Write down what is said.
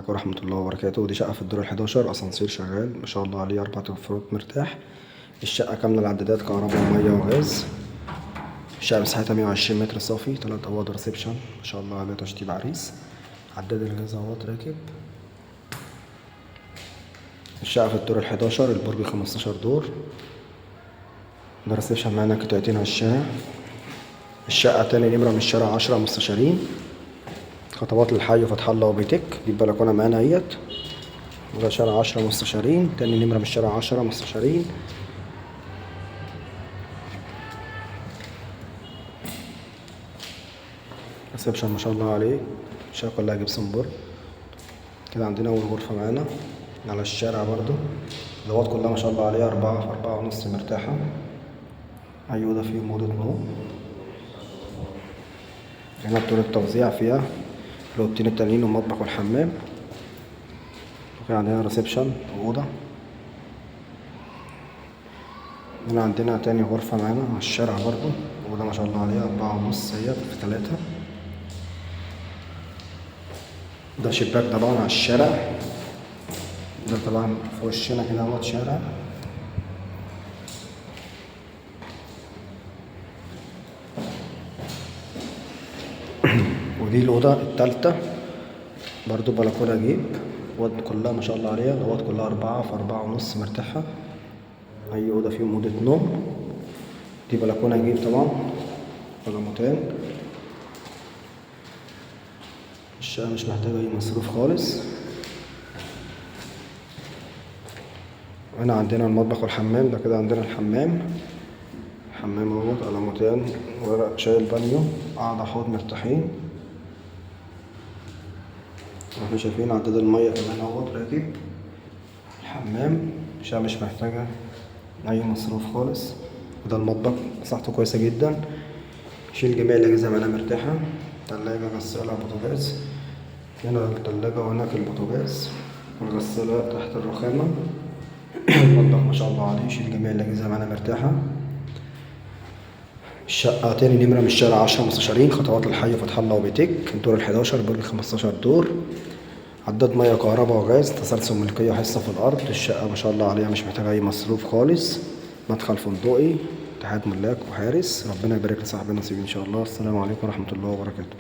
عليكم ورحمة الله وبركاته. ودي شقة في الدور ال11، أسانسير شغال ما شاء الله عليه، 4 غرفات مرتاح. الشقة كاملة العدادات كهرباء ومية وغاز. الشقة مساحتها 120 متر صافي، 3 أوض ريسبشن ما شاء الله عليه، تشطيب عريس. عداد الغاز اهوت راكب. الشقة في الدور ال11، البرج 15 دور. ده ريسبشن معانا قطعتين على الشارع. الشقة تاني نمرة من الشارع 10 مستشارين، خطوات للحي وفتح الله وبيتك. دي البلكونة معانا اهيت. ده شارع 10 مستشارين، تاني نمرة من الشارع 10 مستشارين. ريسبشن ما شاء الله عليه، الشقة كلها جبسن بورد. كده عندنا أول غرفة معانا على الشارع برضو. الأوض كلها ما شاء الله عليها 4 في 4.5 مرتاحة. أي أوضة فيهم أوضة نوم. هنا بطول التوزيع فيها الأوضتين التانيين والمطبخ والحمام. وكده عندنا ريسبشن وأوضة. هنا عندنا تاني غرفة معانا على الشارع برضو، أوضة ما شاء الله عليها 4.5، هي في 3. ده شباك طبعا على الشارع. ده طبعا في وشنا كده اهوت شارع. ودي الأوضة التالتة برضو، بلكونة جيب. الأوض كلها ما شاء الله عليها، الأوض كلها 4 في 4.5 مرتاحة. أي أوضة فيهم أوضة نوم. دي بلكونة جيب طبعا، بلكونتين. الشقة مش محتاجة أي مصروف خالص. هنا عندنا المطبخ والحمام. ده كده عندنا الحمام. حمام اهوت، قلموتين، ورق شايل بانيو، قاعدة حوض مرتاحين. واحنا شايفين عداد المية كمان اهوت راكب. الحمام الشقة مش محتاجة أي مصروف خالص. وده المطبخ مساحته كويسة جدا، يشيل جميع الأجهزة معانا مرتاحة. تلاجة، غسالة، بوتاجاز. هنا التلاجة وهناك البوتاجاز والغسالة تحت الرخامة. المطبخ ما شاء الله عليه، يشيل جميع الأجهزة معانا مرتاحة. الشقة تاني نمرة من الشارع 10 مستشارين، خطوات الحي فتح الله وبيتك. الدور ال11، برج 15 دور. عداد مية كهرباء وغاز، تسلسل ملكية حصة في الأرض. الشقة ما شاء الله عليها مش محتاجة أي مصروف خالص. مدخل فندقي، اتحاد ملاك وحارس. ربنا يبارك لصاحب النصيب إن شاء الله. السلام عليكم ورحمة الله وبركاته.